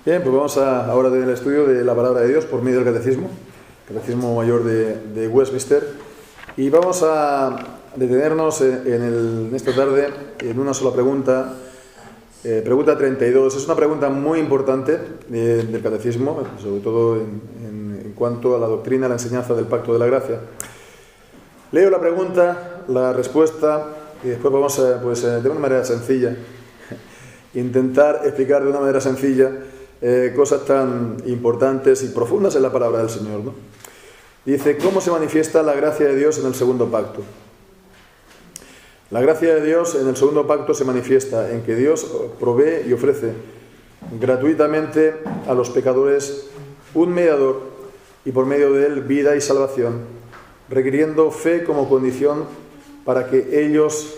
Bien, pues vamos ahora del estudio de la palabra de Dios por medio del Catecismo Mayor de Westminster, y vamos a detenernos en esta tarde en una sola pregunta, pregunta 32. Es una pregunta muy importante del Catecismo, sobre todo en cuanto a la doctrina, a la enseñanza del Pacto de la Gracia. Leo la pregunta, la respuesta, y después vamos de una manera sencilla intentar explicar de una manera sencilla cosas tan importantes y profundas en la palabra del Señor, ¿no? Dice: ¿cómo se manifiesta la gracia de Dios en el segundo pacto? La gracia de Dios en el segundo pacto se manifiesta en que Dios provee y ofrece gratuitamente a los pecadores un mediador, y por medio de él vida y salvación, requiriendo fe como condición para que ellos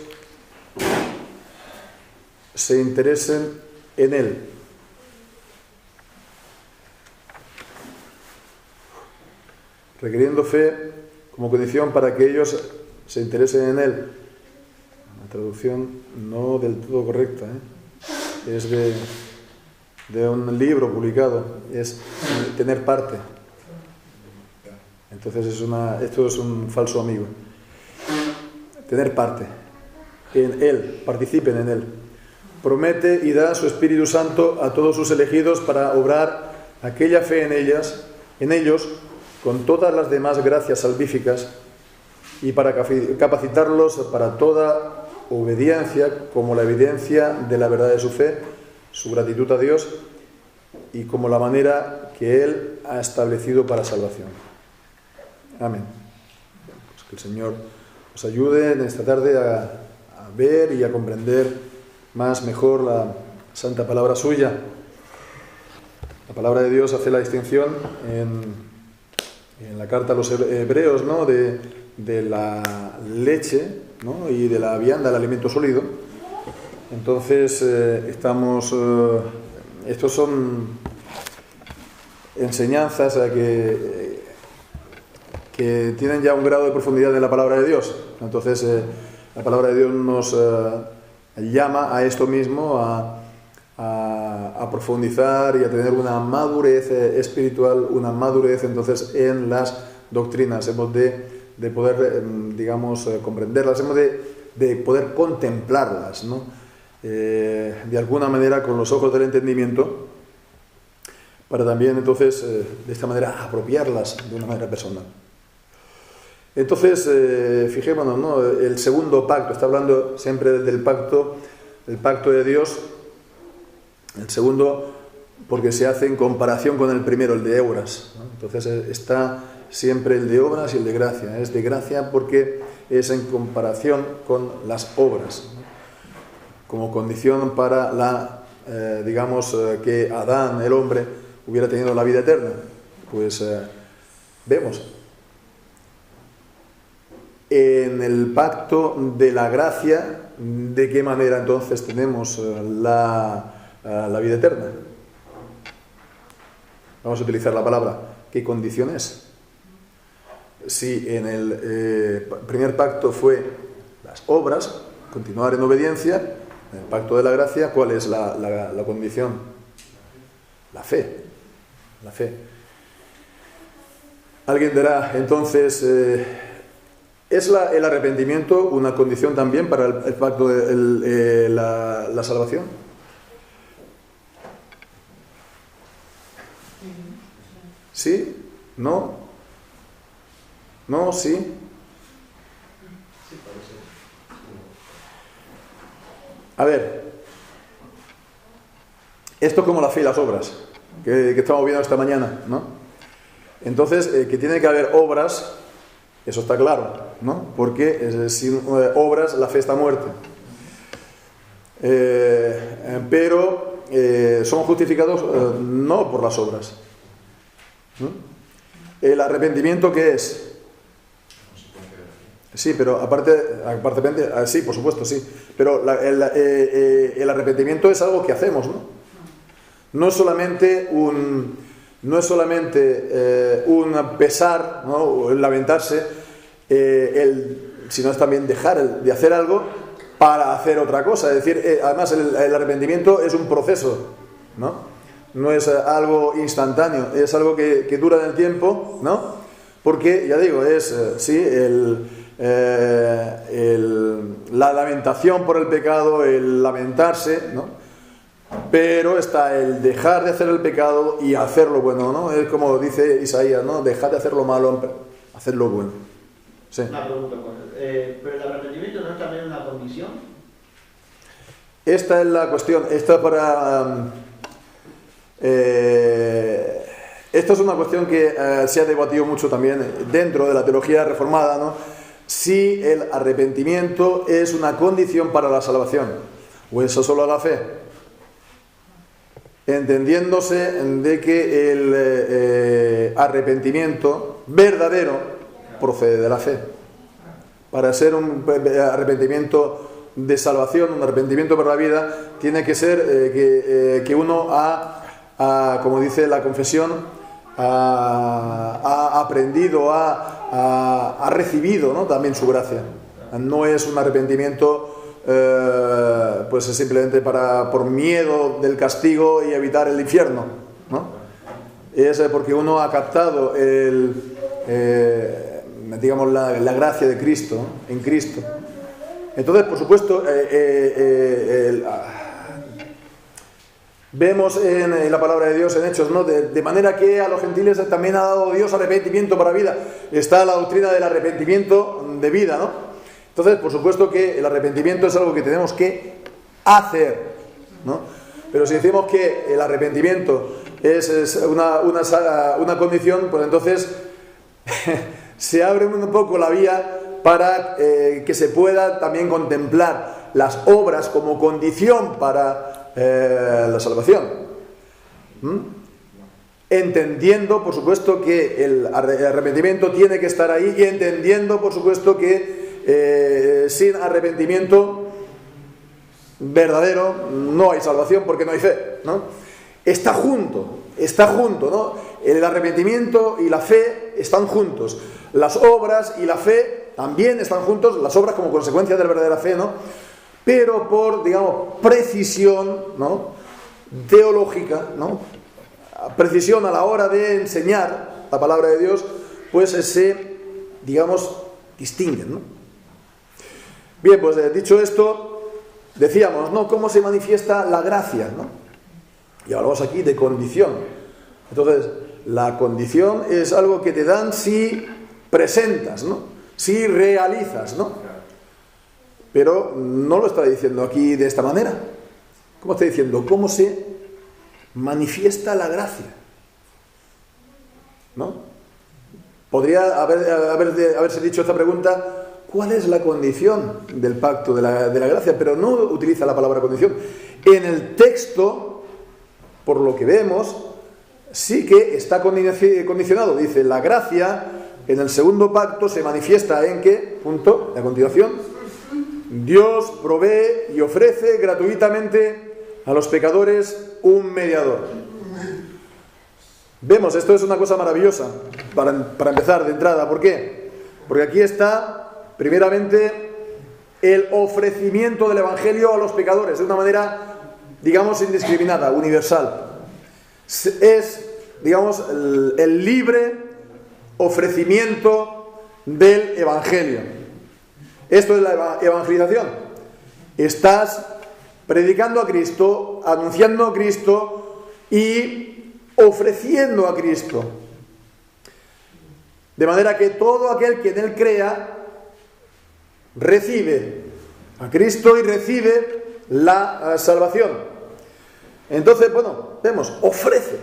se interesen en él. Requiriendo fe como condición para que ellos se interesen en él. Una traducción no del todo correcta, ¿eh? Es de un libro publicado, es tener parte. Entonces esto es un falso amigo. Tener parte en él, participen en él. Promete y da su Espíritu Santo a todos sus elegidos para obrar aquella fe en ellos, con todas las demás gracias salvíficas, y para capacitarlos para toda obediencia, como la evidencia de la verdad de su fe, su gratitud a Dios, y como la manera que Él ha establecido para salvación. Amén. Pues que el Señor os ayude en esta tarde a ver y a comprender mejor la santa palabra suya. La palabra de Dios hace la distinción en la carta a los hebreos, ¿no?, de la leche, ¿no?, y de la vianda, el alimento sólido. Entonces estos son enseñanzas que tienen ya un grado de profundidad en la palabra de Dios. Entonces la palabra de Dios nos llama a esto mismo, a profundizar y a tener una madurez espiritual, una madurez entonces en las doctrinas. Hemos de poder, comprenderlas, hemos de poder contemplarlas, ¿no? De alguna manera con los ojos del entendimiento, para también entonces de esta manera apropiarlas de una manera personal. Entonces, fijémonos, ¿no? El segundo pacto, está hablando siempre del pacto, el pacto de Dios. El segundo, porque se hace en comparación con el primero, el de obras, ¿no? Entonces está siempre el de obras y el de gracia. Es de gracia porque es en comparación con las obras, ¿no?, como condición para que Adán, el hombre, hubiera tenido la vida eterna. Pues vemos en el pacto de la gracia de qué manera entonces tenemos la vida eterna. Vamos a utilizar la palabra. ¿Qué condición es? Si en el primer pacto fue las obras, continuar en obediencia, en el pacto de la gracia, ¿cuál es la condición? La fe. La fe. Alguien dirá, entonces, ¿es el arrepentimiento una condición también para el pacto de la salvación? ¿Sí? ¿No? ¿No? ¿Sí? A ver, esto como la fe y las obras que estamos viendo esta mañana, ¿no? Entonces, que tiene que haber obras, eso está claro, ¿no? Porque sin obras la fe está muerta. Pero son justificados no por las obras, ¿no? ¿El arrepentimiento qué es? Sí, pero aparte, sí, por supuesto, sí. Pero el arrepentimiento es algo que hacemos, ¿no? No es solamente un pesar, ¿no?, o el lamentarse, sino es también dejar de hacer algo para hacer otra cosa. Es decir, además el arrepentimiento es un proceso, ¿no? no es algo instantáneo, es algo que dura en el tiempo, ¿no? Porque, ya digo, es, sí, la lamentación por el pecado, el lamentarse, ¿no? Pero está el dejar de hacer el pecado y hacer lo bueno, ¿no? Es como dice Isaías, ¿no? Dejar de hacer lo malo, hacer lo bueno. Sí. Una pregunta, ¿pero el arrepentimiento no es también una condición? Esta es la cuestión. Esta es una cuestión que se ha debatido mucho también dentro de la teología reformada, ¿no? Si el arrepentimiento es una condición para la salvación o es solo la fe. Entendiéndose de que el arrepentimiento verdadero procede de la fe. Para ser un arrepentimiento de salvación, un arrepentimiento para la vida, tiene que ser que uno como dice la confesión, ha aprendido, ha recibido, ¿no? También su gracia. No es un arrepentimiento pues simplemente por miedo del castigo y evitar el infierno, ¿no? Es porque uno ha captado digamos la gracia de Cristo, ¿no? En Cristo. Entonces, por supuesto, vemos en la palabra de Dios, en Hechos, ¿no? De manera que a los gentiles también ha dado Dios arrepentimiento para vida. Está la doctrina del arrepentimiento de vida, ¿no? Entonces, por supuesto que el arrepentimiento es algo que tenemos que hacer, ¿no? Pero si decimos que el arrepentimiento es una condición, pues entonces se abre un poco la vía para que se pueda también contemplar las obras como condición para la salvación. Entendiendo, por supuesto, que el arrepentimiento tiene que estar ahí y entendiendo, por supuesto, que sin arrepentimiento verdadero no hay salvación porque no hay fe, ¿no? Está junto, ¿no? El arrepentimiento y la fe están juntos. Las obras y la fe también están juntos, las obras como consecuencia de la verdadera fe, ¿no? Pero por, digamos, precisión, ¿no? Teológica, ¿no? Precisión a la hora de enseñar la palabra de Dios, pues se, digamos, distinguen, ¿no? Bien, pues dicho esto, decíamos, ¿no? ¿Cómo se manifiesta la gracia, ¿no? Y hablamos aquí de condición. Entonces, la condición es algo que te dan si presentas, ¿no? Si realizas, ¿no? Pero no lo está diciendo aquí de esta manera. ¿Cómo está diciendo? ¿Cómo se manifiesta la gracia? ¿No? Podría haberse dicho esta pregunta: ¿cuál es la condición del pacto de la gracia? Pero no utiliza la palabra condición. En el texto, por lo que vemos, sí que está condicionado. Dice, la gracia en el segundo pacto se manifiesta en ¿qué? Punto, a continuación. Dios provee y ofrece gratuitamente a los pecadores un mediador. Vemos, esto es una cosa maravillosa para empezar de entrada. ¿Por qué? Porque aquí está, primeramente, el ofrecimiento del Evangelio a los pecadores de una manera, digamos, indiscriminada, universal. Es, digamos, el libre ofrecimiento del Evangelio. Esto es la evangelización. Estás predicando a Cristo, anunciando a Cristo y ofreciendo a Cristo. De manera que todo aquel que en Él crea recibe a Cristo y recibe la salvación. Entonces, bueno, vemos, ofrece.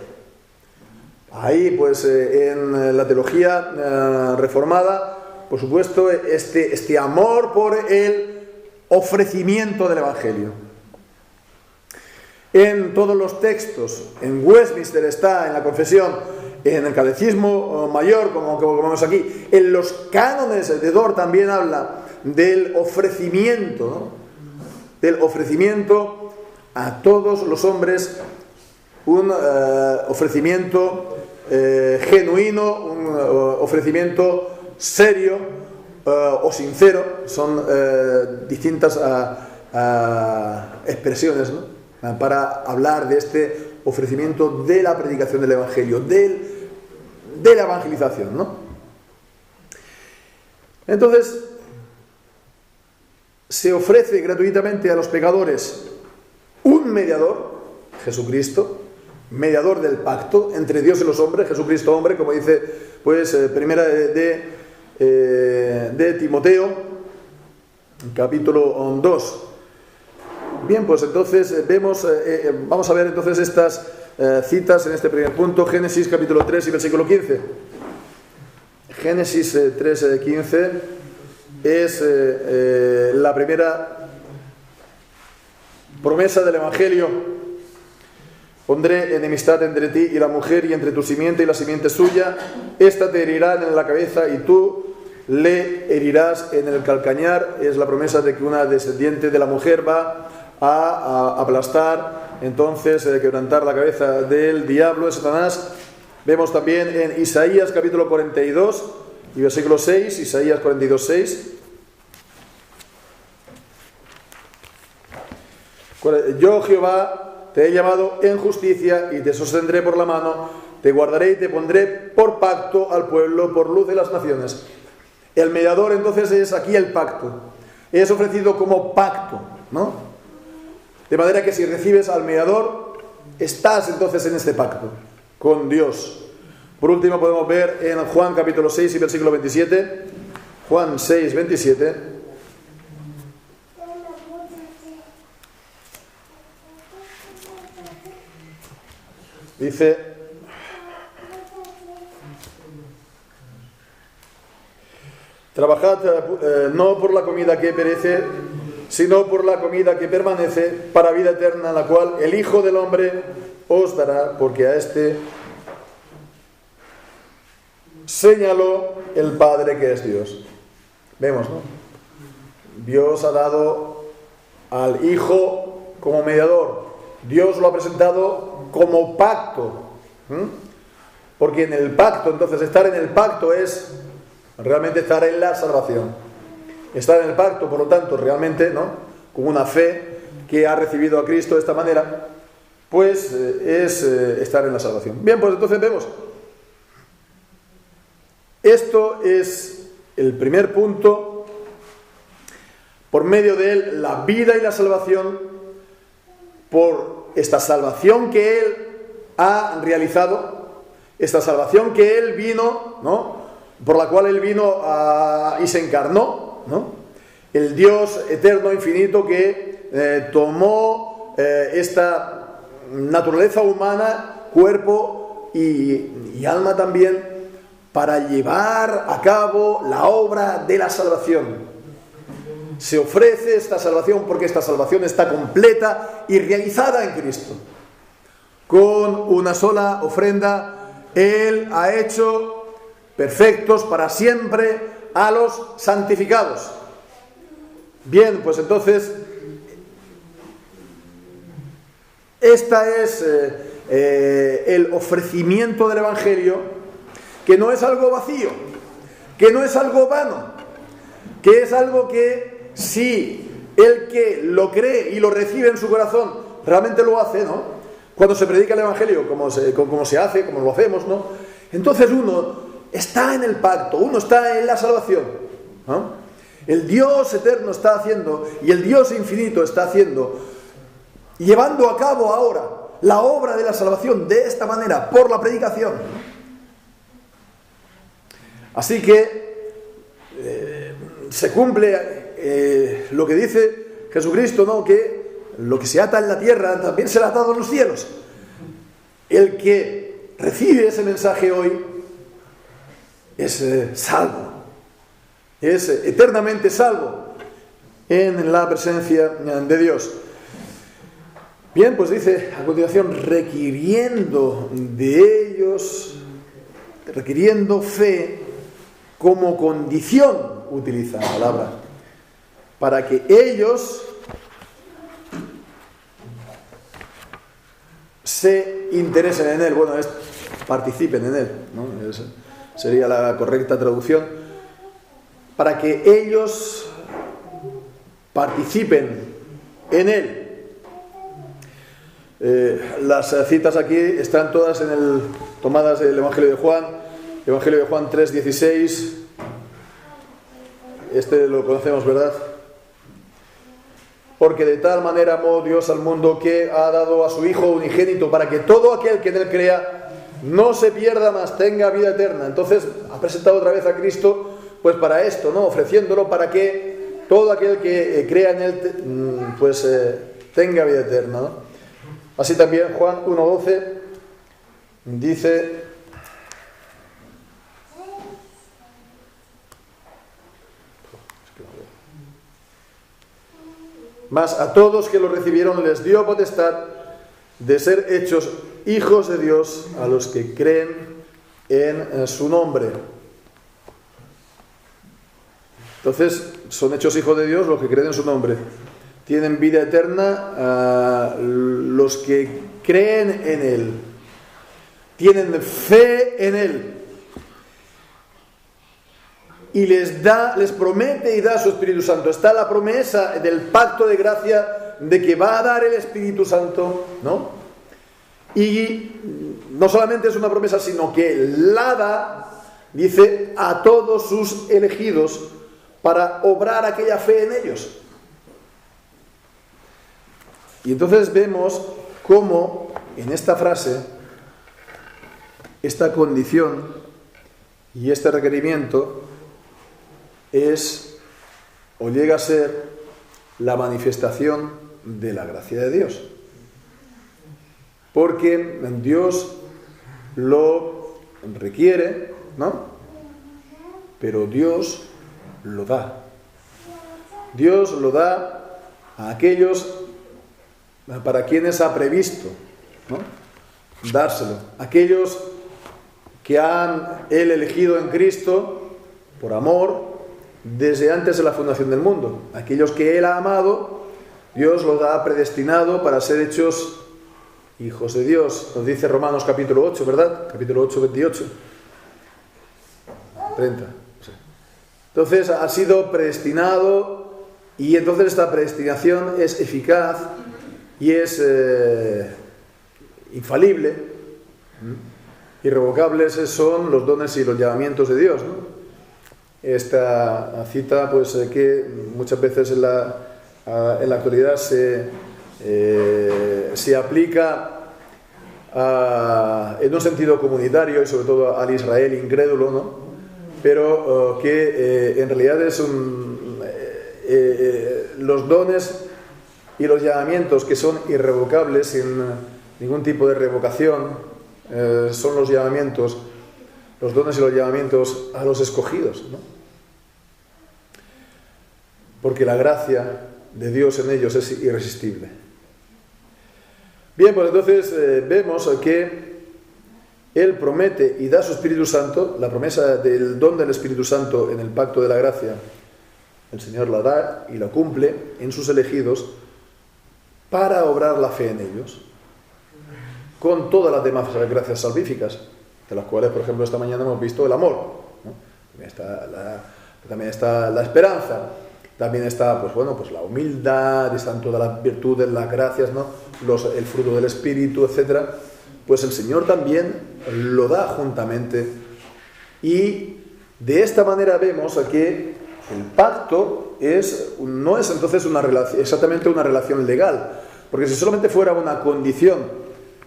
Ahí, pues, en la teología reformada, por supuesto, este amor por el ofrecimiento del Evangelio. En todos los textos, en Westminster está, en la confesión, en el Catecismo Mayor, como vemos aquí, en los cánones de Dort también habla del ofrecimiento, ¿no? Del ofrecimiento a todos los hombres, un ofrecimiento genuino, un ofrecimiento serio o sincero. Son distintas expresiones, ¿no? Para hablar de este ofrecimiento de la predicación del Evangelio, de la evangelización, ¿no? Entonces, se ofrece gratuitamente a los pecadores un mediador, Jesucristo, mediador del pacto entre Dios y los hombres, Jesucristo hombre, como dice pues primera de Timoteo, capítulo 2. Bien, pues entonces vamos a ver entonces estas citas en este primer punto. Génesis capítulo 3 y versículo 15. Génesis 3, 15 es la primera promesa del Evangelio. Pondré enemistad entre ti y la mujer, y entre tu simiente y la simiente suya. Esta te herirá en la cabeza y tú le herirás en el calcañar. Es la promesa de que una descendiente de la mujer va a aplastar, entonces quebrantar la cabeza del diablo, de Satanás. Vemos también en Isaías capítulo 42 y versículo 6, Isaías 42, 6. Yo, Jehová, te he llamado en justicia y te sostendré por la mano, te guardaré y te pondré por pacto al pueblo, por luz de las naciones. El mediador entonces es aquí el pacto, es ofrecido como pacto, ¿no? De manera que si recibes al mediador, estás entonces en este pacto con Dios. Por último podemos ver en Juan capítulo 6 y versículo 27, Juan 6, 27. Dice: trabajad no por la comida que perece, sino por la comida que permanece para vida eterna, la cual el Hijo del Hombre os dará, porque a este señaló el Padre que es Dios. Vemos, ¿no? Dios ha dado al Hijo como mediador. Dios lo ha presentado como pacto. Porque en el pacto, entonces estar en el pacto es realmente estar en la salvación. Estar en el pacto, por lo tanto, realmente, ¿no?, con una fe que ha recibido a Cristo de esta manera, pues es estar en la salvación. Bien, pues entonces vemos. Esto es el primer punto. Por medio de él, la vida y la salvación, por esta salvación que él ha realizado, esta salvación que él vino, ¿no?, por la cual él vino y se encarnó, ¿no?, el Dios eterno, infinito, que tomó esta naturaleza humana, cuerpo y alma también, para llevar a cabo la obra de la salvación. Se ofrece esta salvación porque esta salvación está completa y realizada en Cristo. Con una sola ofrenda, Él ha hecho perfectos para siempre a los santificados. Bien, pues entonces, esta es el ofrecimiento del Evangelio, que no es algo vacío, que no es algo vano, que es algo que, si el que lo cree y lo recibe en su corazón realmente lo hace, ¿no?, cuando se predica el Evangelio como se hace, como lo hacemos, ¿no?, entonces uno está en el pacto, uno está en la salvación, ¿no? El Dios eterno está haciendo, y el Dios infinito está haciendo, llevando a cabo ahora la obra de la salvación de esta manera, por la predicación. Así que se cumple lo que dice Jesucristo, ¿no?, que lo que se ata en la tierra también será atado en los cielos. El que recibe ese mensaje hoy es salvo, es eternamente salvo en la presencia de Dios. Bien, pues dice a continuación: requiriendo de ellos, requiriendo fe como condición, utiliza la palabra, para que ellos se interesen en él. Bueno, participen en él, ¿no? Sería la correcta traducción. Para que ellos participen en él. Las citas aquí están todas tomadas del Evangelio de Juan, 3:16. Este lo conocemos, ¿verdad? Porque de tal manera amó Dios al mundo que ha dado a su Hijo unigénito para que todo aquel que en él crea no se pierda, mas tenga vida eterna. Entonces ha presentado otra vez a Cristo pues para esto, ¿no? Ofreciéndolo para que todo aquel que crea en él pues tenga vida eterna, ¿no? Así también Juan 1:12 dice: mas a todos que lo recibieron les dio potestad de ser hechos hijos de Dios, a los que creen en su nombre. Entonces, son hechos hijos de Dios los que creen en su nombre. Tienen vida eterna los que creen en Él. Tienen fe en Él. Y les promete y da su Espíritu Santo. Está la promesa del pacto de gracia de que va a dar el Espíritu Santo, ¿no? Y no solamente es una promesa, sino que la da, dice, a todos sus elegidos para obrar aquella fe en ellos. Y entonces vemos cómo en esta frase, esta condición y este requerimiento es o llega a ser la manifestación de la gracia de Dios. Porque Dios lo requiere, ¿no? Pero Dios lo da. Dios lo da a aquellos para quienes ha previsto, ¿no? Dárselo. Aquellos que han Él elegido en Cristo por amor desde antes de la fundación del mundo. Aquellos que Él ha amado, Dios los ha predestinado para ser hechos hijos de Dios. Nos dice Romanos capítulo 8, ¿verdad? Capítulo 8, 28. 30. Sí. Entonces ha sido predestinado, y entonces esta predestinación es eficaz y es infalible. Irrevocables son los dones y los llamamientos de Dios, ¿no? Esta cita, pues que muchas veces en la actualidad se aplica en un sentido comunitario y sobre todo al Israel incrédulo, ¿no? Pero que en realidad es los dones y los llamamientos que son irrevocables, sin ningún tipo de revocación, son los llamamientos, los dones y los llamamientos a los escogidos, ¿no? Porque la gracia de Dios en ellos es irresistible. Bien, pues entonces vemos que Él promete y da su Espíritu Santo, la promesa del don del Espíritu Santo en el pacto de la gracia. El Señor la da y la cumple en sus elegidos para obrar la fe en ellos, con todas las demás gracias salvíficas, de las cuales, por ejemplo, esta mañana hemos visto el amor, ¿no? También está la esperanza, también está pues la humildad, están todas las virtudes, las gracias, ¿no? El fruto del Espíritu, etc. Pues el Señor también lo da juntamente, y de esta manera vemos que el pacto no es entonces exactamente una relación legal, porque si solamente fuera una condición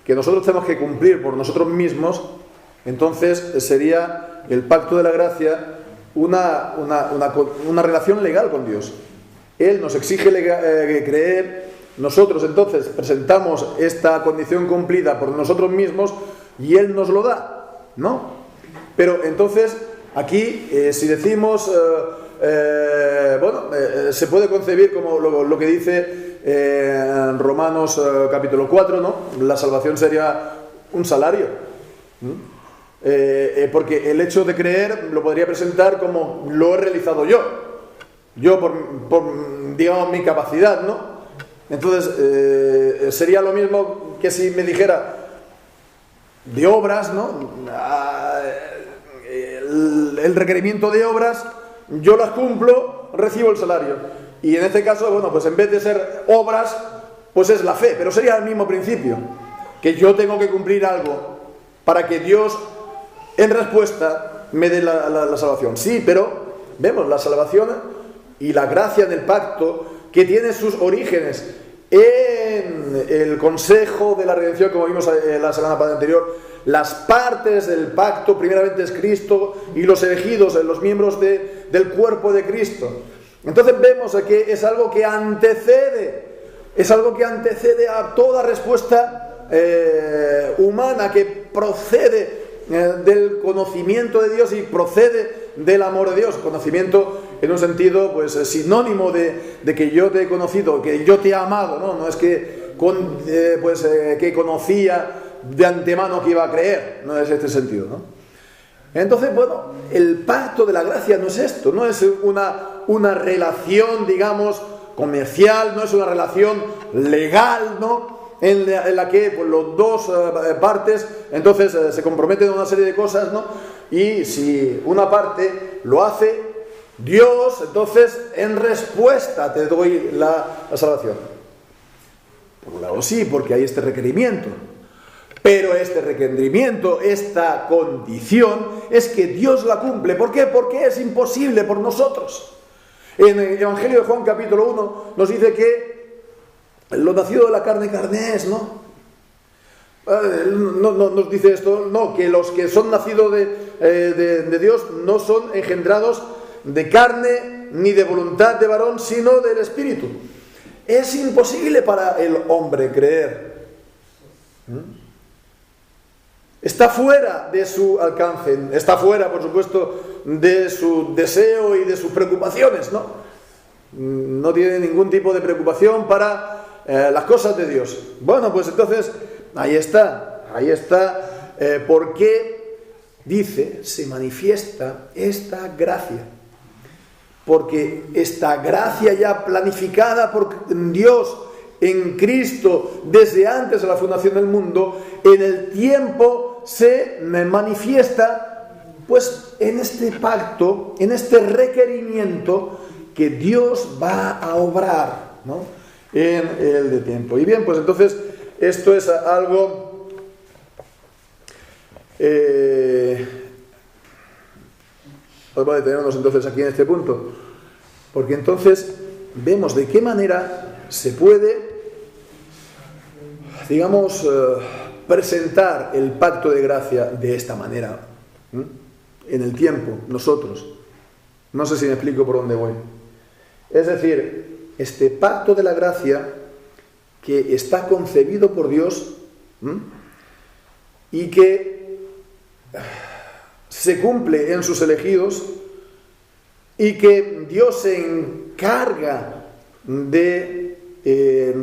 que nosotros tenemos que cumplir por nosotros mismos, entonces sería el pacto de la gracia una relación legal con Dios. Él nos exige creer, nosotros entonces presentamos esta condición cumplida por nosotros mismos y Él nos lo da, ¿no? Pero entonces aquí si decimos se puede concebir como lo que dice en Romanos capítulo 4, ¿no? La salvación sería un salario, ¿no? Porque el hecho de creer lo podría presentar como lo he realizado yo por digamos mi capacidad, ¿no? Entonces sería lo mismo que si me dijera de obras, ¿no? El requerimiento de obras, yo las cumplo, recibo el salario. Y en este caso, pues en vez de ser obras, pues es la fe, pero sería el mismo principio, que yo tengo que cumplir algo para que Dios, en respuesta, me dé la salvación. Sí, pero vemos la salvación y la gracia del pacto, que tiene sus orígenes en el consejo de la redención, como vimos la semana anterior. Las partes del pacto, primeramente es Cristo y los elegidos, los miembros del cuerpo de Cristo. Entonces vemos que es algo que antecede a toda respuesta humana, que procede del conocimiento de Dios y procede del amor de Dios. Conocimiento en un sentido pues sinónimo de que yo te he conocido, que yo te he amado, no es que que conocía de antemano que iba a creer, no es este sentido, ¿no? Entonces, bueno, el pacto de la gracia no es esto, no es una relación, digamos, comercial, no es una relación legal, ¿no? En la que pues, los dos partes entonces se comprometen a una serie de cosas, ¿no? Y si una parte lo hace, Dios, entonces en respuesta te doy la salvación. Por un lado sí, porque hay este requerimiento. Pero este requerimiento, esta condición, es que Dios la cumple. ¿Por qué? Porque es imposible por nosotros. En el Evangelio de Juan capítulo 1 nos dice que lo nacido de la carne es, ¿no? No nos dice esto, no, que los que son nacidos de Dios no son engendrados de carne ni de voluntad de varón, sino del Espíritu. Es imposible para el hombre creer. Está fuera de su alcance, está fuera, por supuesto, de su deseo y de sus preocupaciones, ¿no? No tiene ningún tipo de preocupación para las cosas de Dios. Bueno, pues entonces, ahí está, porque dice, se manifiesta esta gracia. Porque esta gracia ya planificada por Dios en Cristo desde antes de la fundación del mundo, en el tiempo se manifiesta pues en este pacto, en este requerimiento que Dios va a obrar, ¿no? En el de tiempo. Y bien, pues entonces esto es algo vamos a detenernos entonces aquí en este punto, porque entonces vemos de qué manera se puede, digamos, presentar el pacto de gracia de esta manera, en el tiempo, nosotros. No sé si me explico por dónde voy. Es decir, este pacto de la gracia que está concebido por Dios y que se cumple en sus elegidos y que Dios se encarga de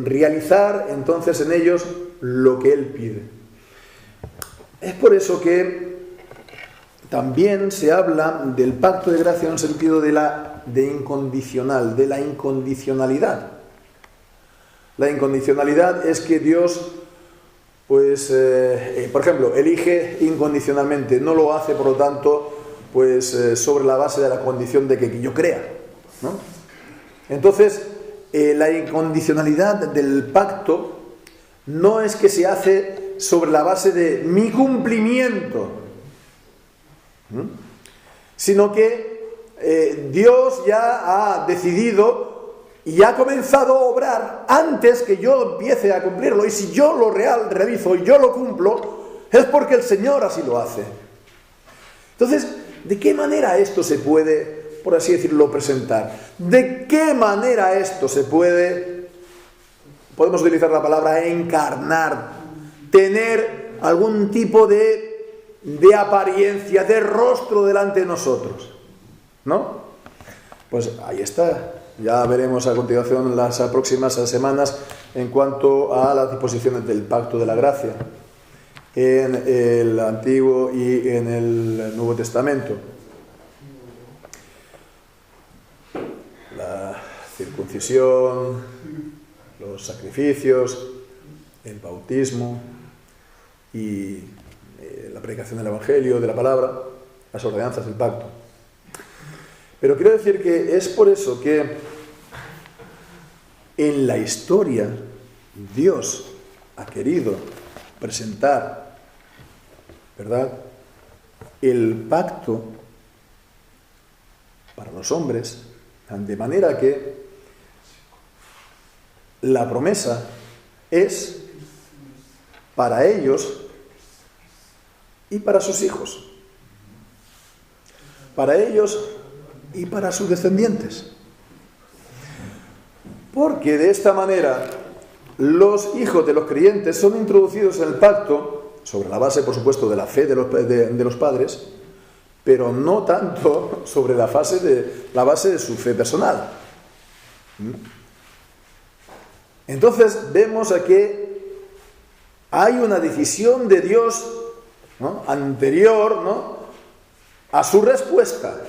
realizar entonces en ellos lo que Él pide. Es por eso que también se habla del pacto de gracia en un sentido de la incondicionalidad. La incondicionalidad es que Dios, pues, por ejemplo, elige incondicionalmente, no lo hace, por lo tanto, pues, sobre la base de la condición de que yo crea, ¿no? Entonces, la incondicionalidad del pacto no es que se hace sobre la base de mi cumplimiento, sino que Dios ya ha decidido y ha comenzado a obrar antes que yo empiece a cumplirlo. Y si yo lo realizo y yo lo cumplo, es porque el Señor así lo hace. Entonces, ¿de qué manera esto se puede, por así decirlo, presentar? ¿De qué manera esto se puede, podemos utilizar la palabra encarnar, tener algún tipo de apariencia, de rostro delante de nosotros? ¿No? Pues ahí está. Ya veremos a continuación las próximas semanas en cuanto a las disposiciones del pacto de la gracia en el Antiguo y en el Nuevo Testamento. La circuncisión, los sacrificios, el bautismo y la predicación del Evangelio, de la palabra, las ordenanzas del pacto. Pero quiero decir que es por eso que en la historia Dios ha querido presentar, ¿verdad?, el pacto para los hombres, de manera que la promesa es para ellos y para sus hijos, para ellos y para sus descendientes. Porque de esta manera los hijos de los creyentes son introducidos en el pacto, sobre la base, por supuesto, de la fe de los padres, pero no tanto sobre la base de su fe personal. Entonces vemos que hay una decisión de Dios, ¿no?, anterior, ¿no?, a su respuesta.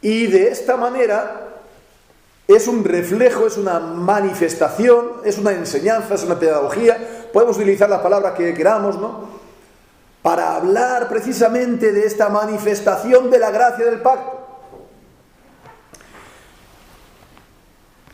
Y de esta manera es un reflejo, es una manifestación, es una enseñanza, es una pedagogía. Podemos utilizar las palabras que queramos, ¿no?, para hablar precisamente de esta manifestación de la gracia del pacto.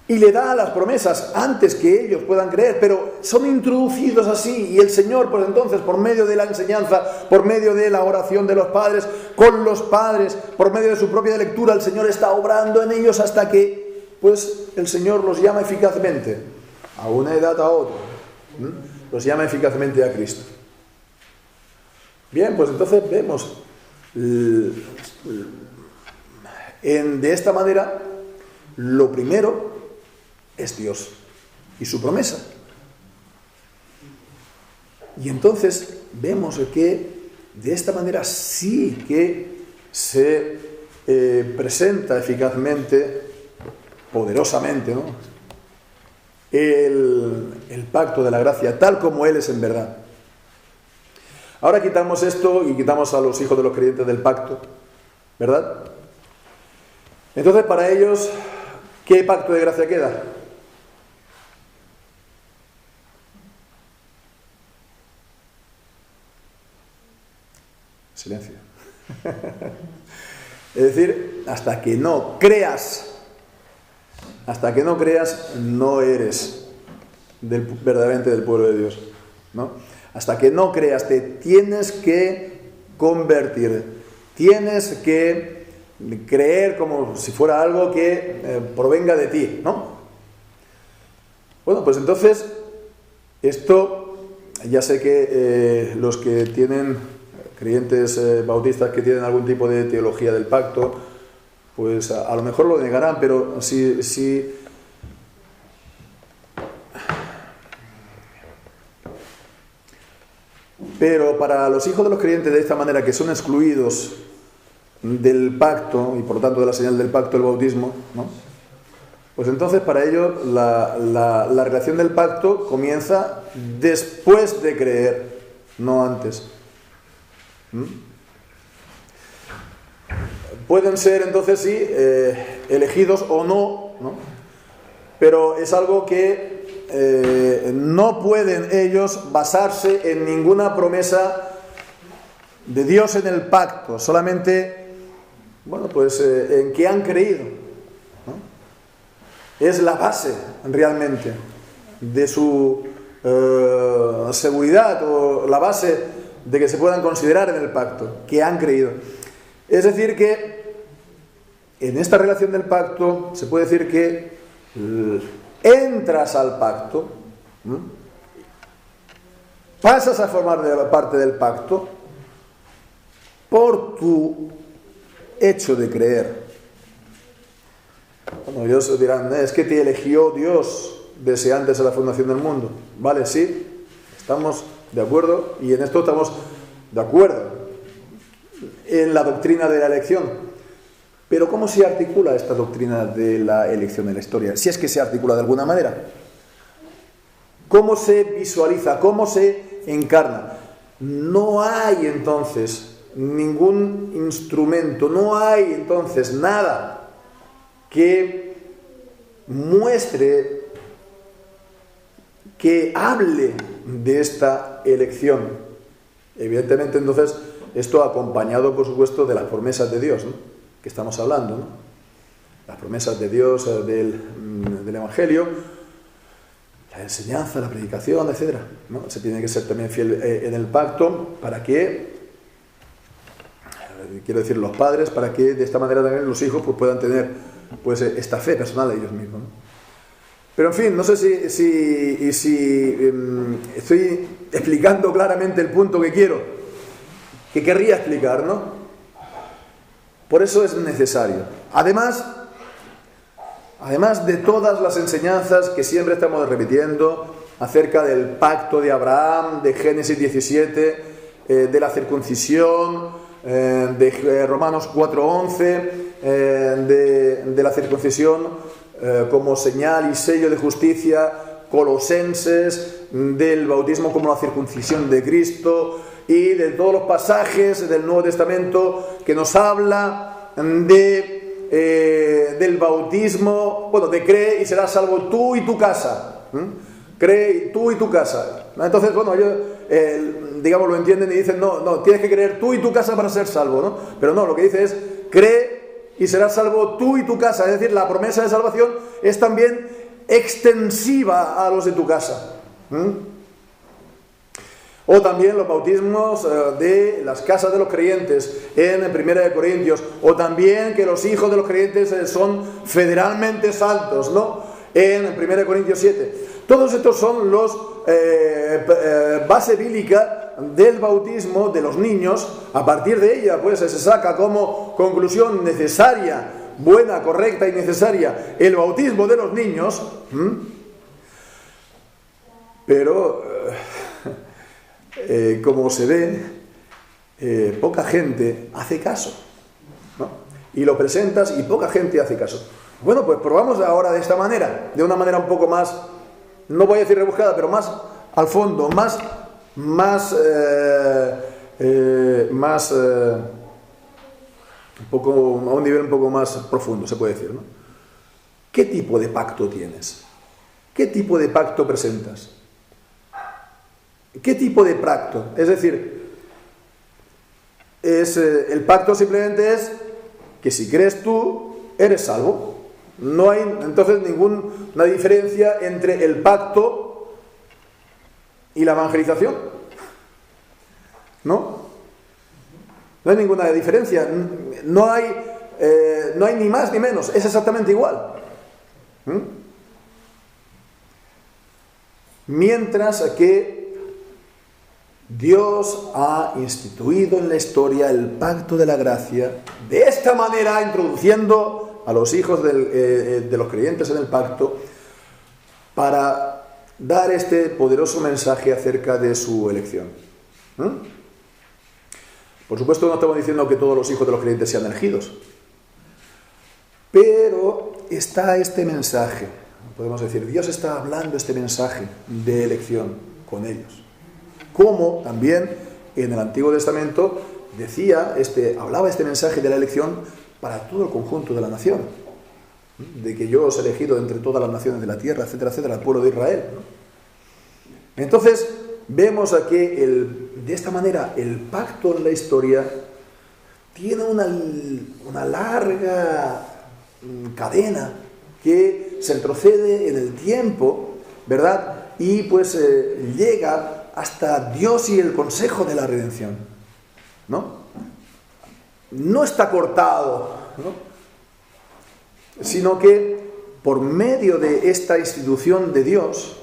Y le da las promesas antes que ellos puedan creer, pero son introducidos así, y el Señor, pues entonces, por medio de la enseñanza, por medio de la oración de los padres, con los padres, por medio de su propia lectura, el Señor está obrando en ellos hasta que, pues, el Señor los llama eficazmente, a una edad a otra, los llama eficazmente a Cristo. Bien, pues entonces vemos, de esta manera, lo primero es Dios y su promesa. Y entonces vemos que de esta manera sí que se presenta eficazmente, poderosamente, ¿no?, el pacto de la gracia, tal como Él es en verdad. Ahora quitamos esto y quitamos a los hijos de los creyentes del pacto, ¿verdad? Entonces, para ellos, ¿qué pacto de gracia queda? Silencio. Es decir, hasta que no creas, no eres verdaderamente del pueblo de Dios, ¿no? Hasta que no creas, te tienes que convertir, tienes que creer como si fuera algo que provenga de ti, ¿no? Bueno, pues entonces, esto, ya sé que los que tienen creyentes bautistas que tienen algún tipo de teología del pacto, pues a lo mejor lo negarán, pero si pero para los hijos de los creyentes de esta manera, que son excluidos del pacto y por lo tanto de la señal del pacto, el bautismo, ¿no?, pues entonces para ellos la relación del pacto comienza después de creer, no antes. Pueden ser entonces sí elegidos o no, ¿no?, pero es algo que no pueden ellos basarse en ninguna promesa de Dios en el pacto, solamente, bueno, pues en que han creído, ¿no? Es la base realmente de su seguridad, o la base de que se puedan considerar en el pacto, que han creído. Es decir que en esta relación del pacto se puede decir que entras al pacto, pasas a formar parte del pacto por tu hecho de creer. Bueno, ellos dirán, es que te eligió Dios desde antes de la fundación del mundo. Vale, sí, estamos de acuerdo, y en esto estamos de acuerdo, en la doctrina de la elección. Pero ¿cómo se articula esta doctrina de la elección en la historia? Si es que se articula de alguna manera. ¿Cómo se visualiza? ¿Cómo se encarna? No hay entonces ningún instrumento, no hay entonces nada que muestre, que hable de esta elección. Evidentemente entonces esto acompañado por supuesto de las promesas de Dios, ¿no?, que estamos hablando, ¿no?, las promesas de Dios del Evangelio, la enseñanza, la predicación, etc., ¿no? Se tiene que ser también fiel en el pacto para que, quiero decir, los padres, para que de esta manera también los hijos pues, puedan tener pues, esta fe personal de ellos mismos, ¿no? Pero en fin, no sé si estoy explicando claramente el punto que querría explicar, ¿no? Por eso es necesario. Además de todas las enseñanzas que siempre estamos repitiendo acerca del pacto de Abraham, de Génesis 17, de la circuncisión, de Romanos 4:11, de la circuncisión como señal y sello de justicia, Colosenses, del bautismo como la circuncisión de Cristo, y de todos los pasajes del Nuevo Testamento que nos habla del bautismo, bueno, de cree y serás salvo tú y tu casa. Cree tú y tu casa. Entonces, bueno, ellos, digamos, lo entienden y dicen, no, tienes que creer tú y tu casa para ser salvo, ¿no? Pero no, lo que dice es, cree y serás salvo tú y tu casa. Es decir, la promesa de salvación es también extensiva a los de tu casa. O también los bautismos de las casas de los creyentes en 1 Corintios, o también que los hijos de los creyentes son federalmente santos, ¿no? En 1 Corintios 7. Todos estos son los base bíblica del bautismo de los niños. A partir de ella, pues, se saca como conclusión necesaria, buena, correcta y necesaria, el bautismo de los niños. Pero como se ve, poca gente hace caso, ¿no? Y lo presentas y poca gente hace caso. Bueno, pues probamos ahora de esta manera, de una manera un poco más, no voy a decir rebuscada, pero más al fondo, más un poco, a un nivel un poco más profundo, se puede decir, ¿no? ¿Qué tipo de pacto tienes? ¿Qué tipo de pacto presentas? ¿Qué tipo de pacto? Es decir, el pacto simplemente es que si crees tú, eres salvo. No hay entonces ninguna diferencia entre el pacto y la evangelización. ¿No? No hay ninguna diferencia. No hay ni más ni menos. Es exactamente igual. Mientras que Dios ha instituido en la historia el pacto de la gracia, de esta manera introduciendo a los hijos de los creyentes en el pacto para dar este poderoso mensaje acerca de su elección. Por supuesto, no estamos diciendo que todos los hijos de los creyentes sean elegidos, pero está este mensaje, podemos decir, Dios está hablando este mensaje de elección con ellos. Como también en el Antiguo Testamento hablaba este mensaje de la elección para todo el conjunto de la nación, de que yo os he elegido entre todas las naciones de la tierra, etcétera, etcétera, al pueblo de Israel, ¿no? Entonces vemos aquí de esta manera el pacto en la historia tiene una larga cadena que se retrocede en el tiempo, ¿verdad? Y pues llega hasta Dios y el consejo de la redención, ¿no? No está cortado, ¿no? Sino que por medio de esta institución de Dios,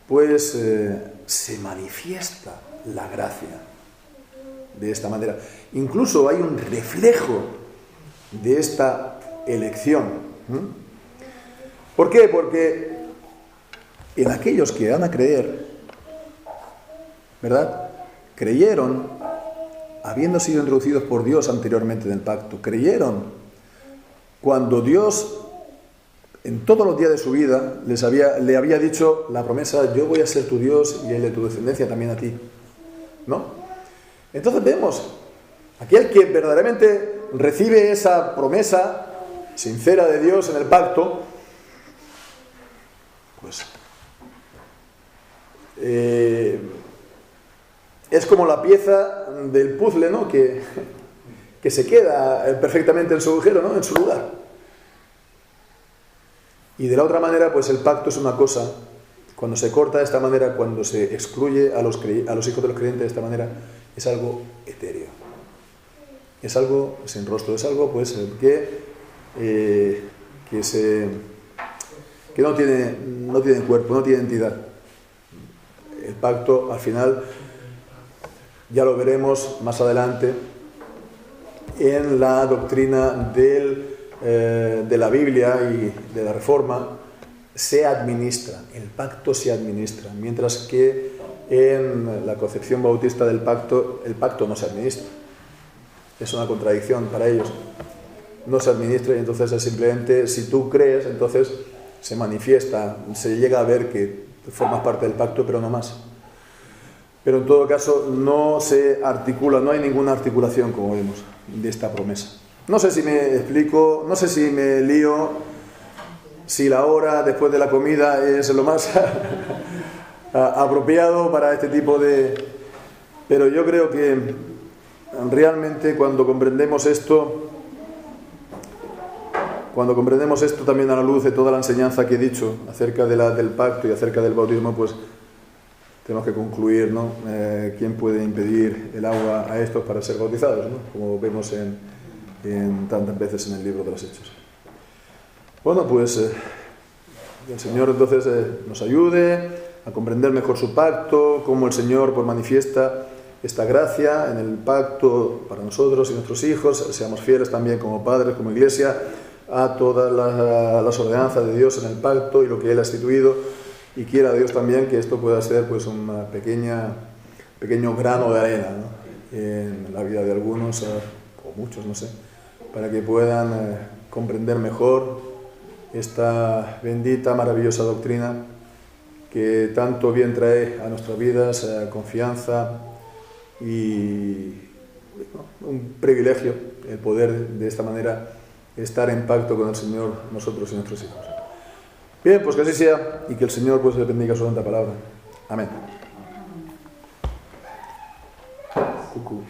pues se manifiesta la gracia de esta manera. Incluso hay un reflejo de esta elección. ¿Por qué? Porque en aquellos que van a creer, ¿verdad? Creyeron, habiendo sido introducidos por Dios anteriormente en el pacto, creyeron cuando Dios en todos los días de su vida le había dicho la promesa: yo voy a ser tu Dios y el de tu descendencia también a ti, ¿no? Entonces vemos, aquel que verdaderamente recibe esa promesa sincera de Dios en el pacto, pues es como la pieza del puzzle, ¿no? que se queda perfectamente en su agujero, ¿no? En su lugar. Y de la otra manera, pues el pacto es una cosa, cuando se corta de esta manera, cuando se excluye a los hijos de los creyentes de esta manera, es algo etéreo. Es algo sin rostro, es algo pues que no tiene cuerpo, no tiene entidad. El pacto, al final, ya lo veremos más adelante en la doctrina de la Biblia y de la Reforma, se administra, el pacto se administra, mientras que en la concepción bautista del pacto, el pacto no se administra. Es una contradicción para ellos. No se administra y entonces es simplemente, si tú crees, entonces se manifiesta, se llega a ver que formas parte del pacto, pero no más. Pero en todo caso no se articula, no hay ninguna articulación, como vemos, de esta promesa. No sé si me explico, no sé si me lío, si la hora después de la comida es lo más apropiado para este tipo de... Pero yo creo que realmente cuando comprendemos esto también a la luz de toda la enseñanza que he dicho acerca del pacto y acerca del bautismo, pues tenemos que concluir, ¿no? ¿Quién puede impedir el agua a estos para ser bautizados, ¿no? Como vemos en tantas veces en el libro de los Hechos. Bueno, pues el Señor entonces nos ayude a comprender mejor su pacto, cómo el Señor pues manifiesta esta gracia en el pacto para nosotros y nuestros hijos, seamos fieles también como padres, como iglesia, a todas las ordenanzas de Dios en el pacto y lo que Él ha instituido, y quiera Dios también que esto pueda ser pues un pequeño grano de arena, ¿no? En la vida de algunos, o muchos, no sé, para que puedan comprender mejor esta bendita, maravillosa doctrina que tanto bien trae a nuestras vidas, confianza y un privilegio el poder de esta manera estar en pacto con el Señor, nosotros y nuestros hijos. Bien, pues que así sea y que el Señor pues bendiga su santa palabra. Amén. Cucú.